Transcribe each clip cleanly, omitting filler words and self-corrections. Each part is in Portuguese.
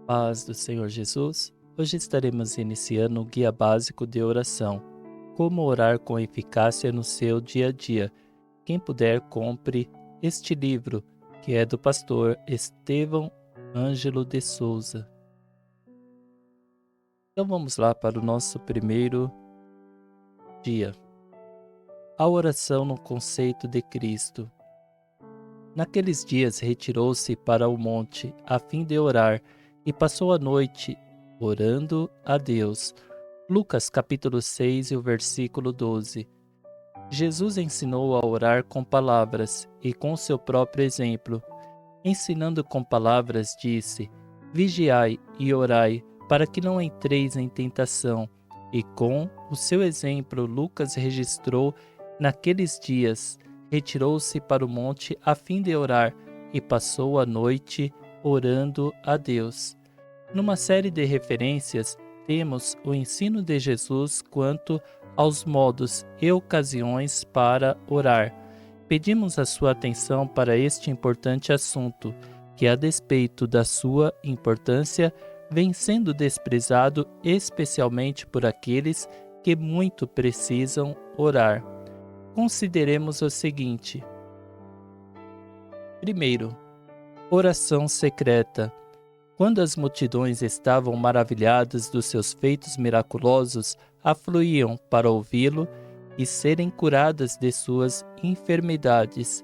Paz do Senhor Jesus, hoje estaremos iniciando o guia básico de oração. Como orar com eficácia no seu dia a dia. Quem puder, compre este livro, que é do pastor Estevão Ângelo de Souza. Então vamos lá para o nosso primeiro dia. A oração no conceito de Cristo. Naqueles dias retirou-se para o monte, a fim de orar, e passou a noite orando a Deus. Lucas capítulo 6 e o versículo 12. Jesus ensinou a orar com palavras e com seu próprio exemplo. Ensinando com palavras, disse: Vigiai e orai, para que não entreis em tentação. E com o seu exemplo, Lucas registrou: naqueles dias, retirou-se para o monte a fim de orar, e passou a noite orando a Deus. Numa série de referências, temos o ensino de Jesus quanto aos modos e ocasiões para orar. Pedimos a sua atenção para este importante assunto, que, a despeito da sua importância, vem sendo desprezado especialmente por aqueles que muito precisam orar. Consideremos o seguinte. Primeiro, oração secreta. Quando as multidões estavam maravilhadas dos seus feitos miraculosos, afluíam para ouvi-lo e serem curadas de suas enfermidades.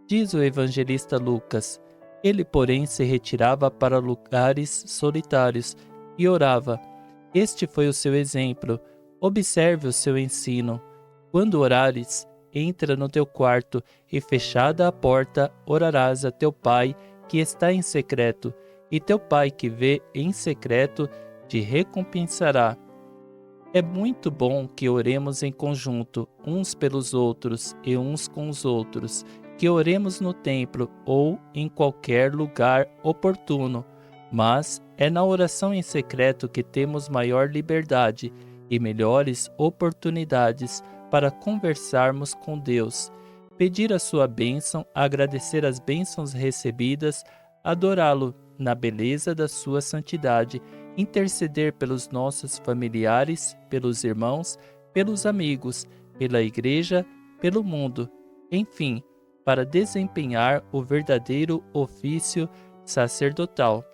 Diz o evangelista Lucas: ele, porém, se retirava para lugares solitários e orava. Este foi o seu exemplo. Observe o seu ensino. Quando orares, entra no teu quarto e, fechada a porta, orarás a teu Pai que está em secreto, e teu Pai que vê em secreto te recompensará. É muito bom que oremos em conjunto, uns pelos outros e uns com os outros, que oremos no templo ou em qualquer lugar oportuno, mas é na oração em secreto que temos maior liberdade e melhores oportunidades para conversarmos com Deus, pedir a sua bênção, agradecer as bênçãos recebidas, adorá-lo na beleza da sua santidade, interceder pelos nossos familiares, pelos irmãos, pelos amigos, pela igreja, pelo mundo, enfim, para desempenhar o verdadeiro ofício sacerdotal.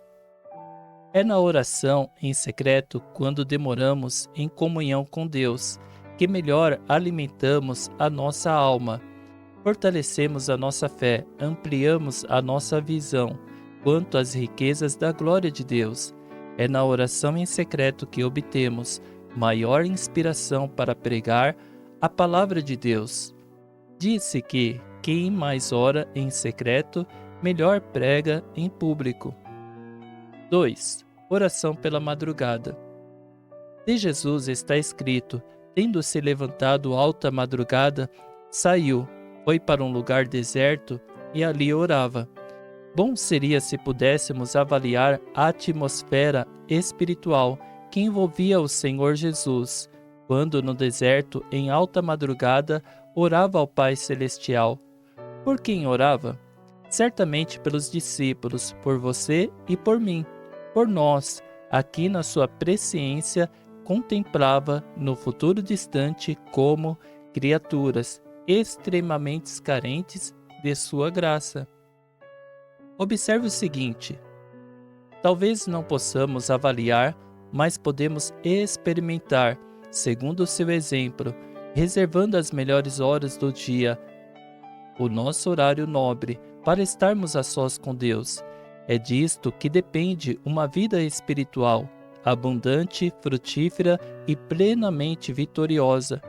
É na oração em secreto, quando demoramos em comunhão com Deus, que melhor alimentamos a nossa alma, fortalecemos a nossa fé, ampliamos a nossa visão quanto às riquezas da glória de Deus. É na oração em secreto que obtemos maior inspiração para pregar a palavra de Deus. Disse que quem mais ora em secreto, melhor prega em público. 2. Oração pela madrugada. De Jesus está escrito: tendo-se levantado alta madrugada, saiu, foi para um lugar deserto e ali orava. Bom seria se pudéssemos avaliar a atmosfera espiritual que envolvia o Senhor Jesus, quando no deserto, em alta madrugada, orava ao Pai Celestial. Por quem orava? Certamente pelos discípulos, por você e por mim, por nós, aqui na sua presciência, contemplava no futuro distante como criaturas extremamente carentes de sua graça. Observe o seguinte: talvez não possamos avaliar, mas podemos experimentar, segundo o seu exemplo, reservando as melhores horas do dia, o nosso horário nobre, para estarmos a sós com Deus. É disto que depende uma vida espiritual, abundante, frutífera e plenamente vitoriosa.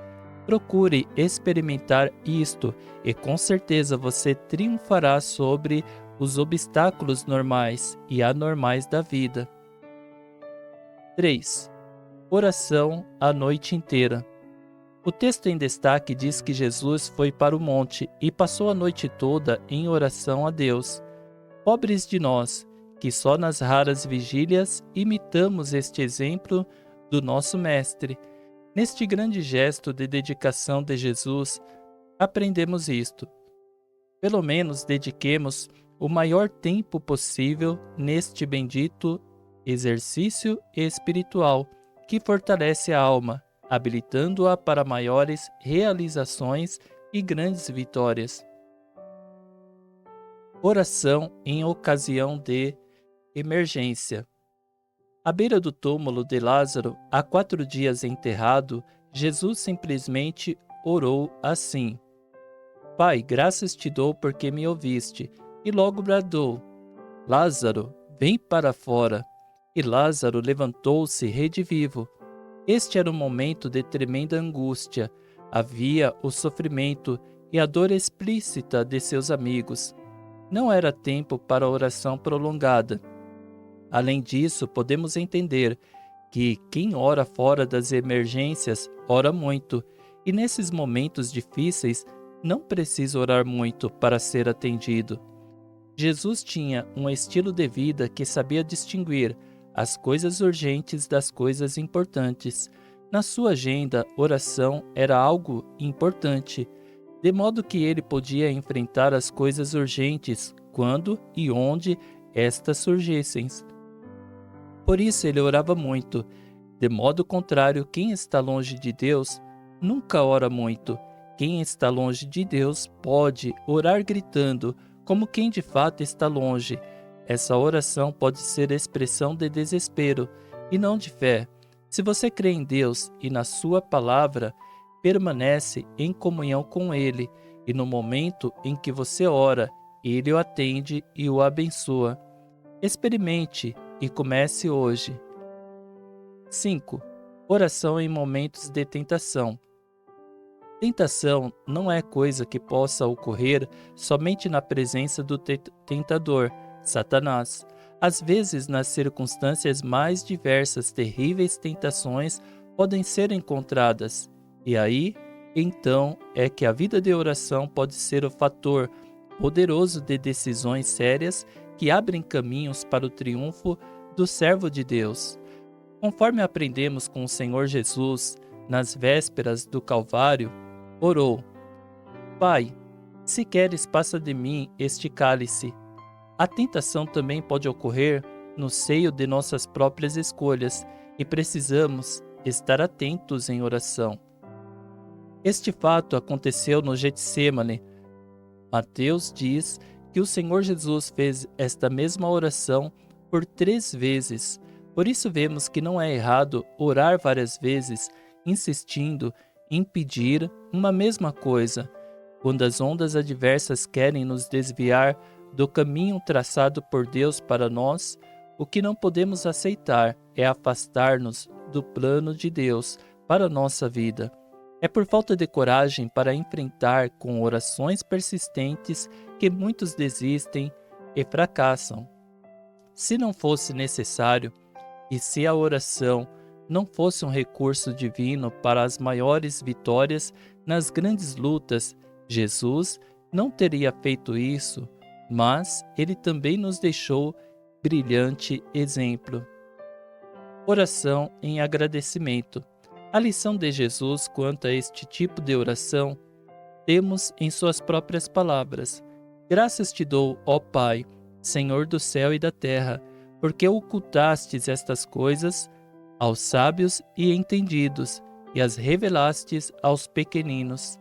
Procure experimentar isto e com certeza você triunfará sobre os obstáculos normais e anormais da vida. 3. Oração a noite inteira. O texto em destaque diz que Jesus foi para o monte e passou a noite toda em oração a Deus. Pobres de nós, que só nas raras vigílias imitamos este exemplo do nosso Mestre. Neste grande gesto de dedicação de Jesus, aprendemos isto. Pelo menos dediquemos o maior tempo possível neste bendito exercício espiritual que fortalece a alma, habilitando-a para maiores realizações e grandes vitórias. Oração em ocasião de emergência. À beira do túmulo de Lázaro, há 4 dias enterrado, Jesus simplesmente orou assim: Pai, graças te dou porque me ouviste. E logo bradou: Lázaro, vem para fora. E Lázaro levantou-se redivivo. Este era um momento de tremenda angústia. Havia o sofrimento e a dor explícita de seus amigos. Não era tempo para oração prolongada. Além disso, podemos entender que quem ora fora das emergências ora muito, e nesses momentos difíceis não precisa orar muito para ser atendido. Jesus tinha um estilo de vida que sabia distinguir as coisas urgentes das coisas importantes. Na sua agenda, oração era algo importante, de modo que ele podia enfrentar as coisas urgentes quando e onde estas surgissem. Por isso ele orava muito. De modo contrário, quem está longe de Deus nunca ora muito. Quem está longe de Deus pode orar gritando, como quem de fato está longe. Essa oração pode ser expressão de desespero e não de fé. Se você crê em Deus e na sua palavra, permanece em comunhão com Ele, e no momento em que você ora, Ele o atende e o abençoa. Experimente e comece hoje. 5. Oração em momentos de tentação. Tentação não é coisa que possa ocorrer somente na presença do tentador, Satanás. Às vezes, nas circunstâncias mais diversas, terríveis tentações podem ser encontradas. E aí, então, é que a vida de oração pode ser o fator poderoso de decisões sérias que abrem caminhos para o triunfo do servo de Deus. Conforme aprendemos com o Senhor Jesus, nas vésperas do Calvário, orou: Pai, se queres, passa de mim este cálice. A tentação também pode ocorrer no seio de nossas próprias escolhas e precisamos estar atentos em oração. Este fato aconteceu no Getsêmani. Mateus diz que o Senhor Jesus fez esta mesma oração por 3 vezes. Por isso vemos que não é errado orar várias vezes, insistindo em pedir uma mesma coisa. Quando as ondas adversas querem nos desviar do caminho traçado por Deus para nós, o que não podemos aceitar é afastar-nos do plano de Deus para a nossa vida. É por falta de coragem para enfrentar com orações persistentes que muitos desistem e fracassam. Se não fosse necessário, e se a oração não fosse um recurso divino para as maiores vitórias nas grandes lutas, Jesus não teria feito isso, mas ele também nos deixou brilhante exemplo. Oração em agradecimento. A lição de Jesus quanto a este tipo de oração temos em suas próprias palavras. Graças te dou, ó Pai, Senhor do céu e da terra, porque ocultastes estas coisas aos sábios e entendidos e as revelastes aos pequeninos.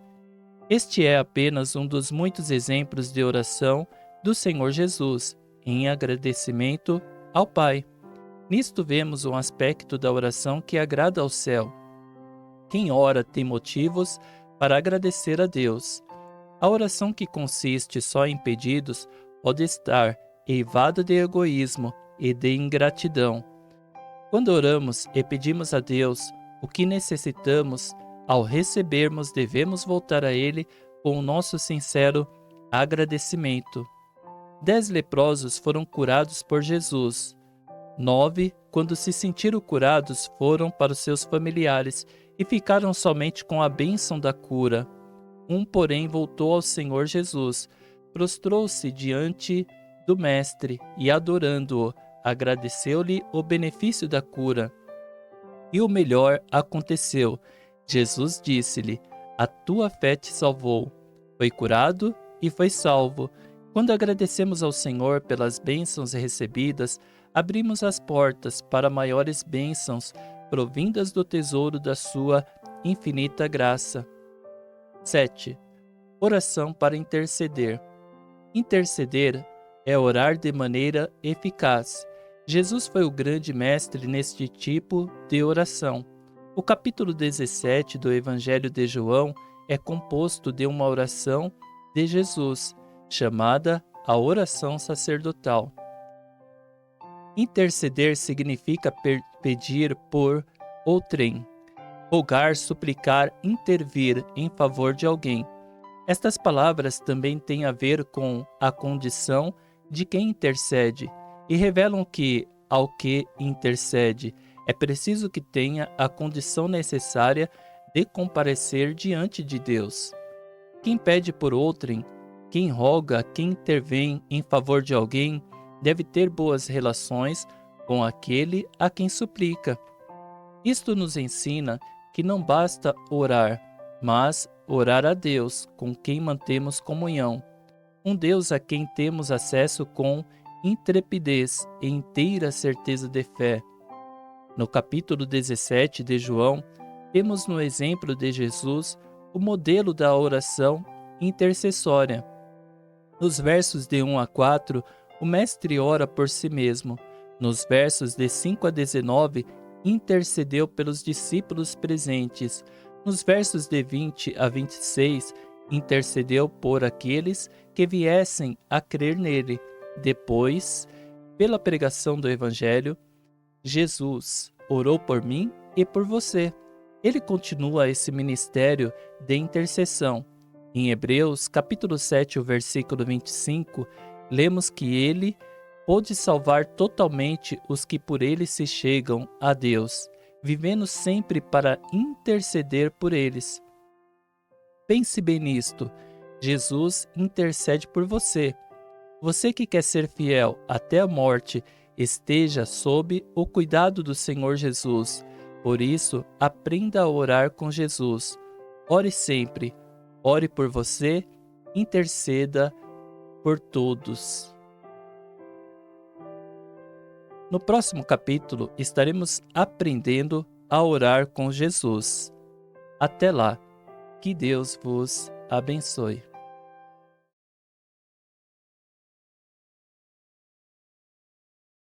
Este é apenas um dos muitos exemplos de oração do Senhor Jesus, em agradecimento ao Pai. Nisto vemos um aspecto da oração que agrada ao céu. Quem ora tem motivos para agradecer a Deus. A oração que consiste só em pedidos pode estar eivada de egoísmo e de ingratidão. Quando oramos e pedimos a Deus o que necessitamos, ao recebermos devemos voltar a Ele com o nosso sincero agradecimento. 10 leprosos foram curados por Jesus. 9, quando se sentiram curados, foram para os seus familiares e ficaram somente com a bênção da cura. Um, porém, voltou ao Senhor Jesus, prostrou-se diante do Mestre e, adorando-o, agradeceu-lhe o benefício da cura. E o melhor aconteceu. Jesus disse-lhe: a tua fé te salvou. Foi curado e foi salvo. Quando agradecemos ao Senhor pelas bênçãos recebidas, abrimos as portas para maiores bênçãos provindas do tesouro da sua infinita graça. 7. Oração para interceder. Interceder é orar de maneira eficaz. Jesus foi o grande mestre neste tipo de oração. O capítulo 17 do Evangelho de João é composto de uma oração de Jesus, chamada a oração sacerdotal. Interceder significa pedir por outrem, rogar, suplicar, intervir em favor de alguém. Estas palavras também têm a ver com a condição de quem intercede e revelam que, ao que intercede, é preciso que tenha a condição necessária de comparecer diante de Deus. Quem pede por outrem, quem roga, quem intervém em favor de alguém, deve ter boas relações com aquele a quem suplica. Isto nos ensina que não basta orar, mas orar a Deus, com quem mantemos comunhão. Um Deus a quem temos acesso com intrepidez e inteira certeza de fé. No capítulo 17 de João, temos no exemplo de Jesus o modelo da oração intercessória. Nos versos de 1 a 4, o Mestre ora por si mesmo. Nos versos de 5 a 19, intercedeu pelos discípulos presentes. Nos versos de 20 a 26, intercedeu por aqueles que viessem a crer nele. Depois, pela pregação do Evangelho, Jesus orou por mim e por você. Ele continua esse ministério de intercessão. Em Hebreus, capítulo 7, o versículo 25, lemos que ele pôde salvar totalmente os que por ele se chegam a Deus, vivendo sempre para interceder por eles. Pense bem nisto. Jesus intercede por você. Você que quer ser fiel até a morte, esteja sob o cuidado do Senhor Jesus. Por isso, aprenda a orar com Jesus. Ore sempre. Ore por você, interceda por todos. No próximo capítulo, estaremos aprendendo a orar com Jesus. Até lá, que Deus vos abençoe.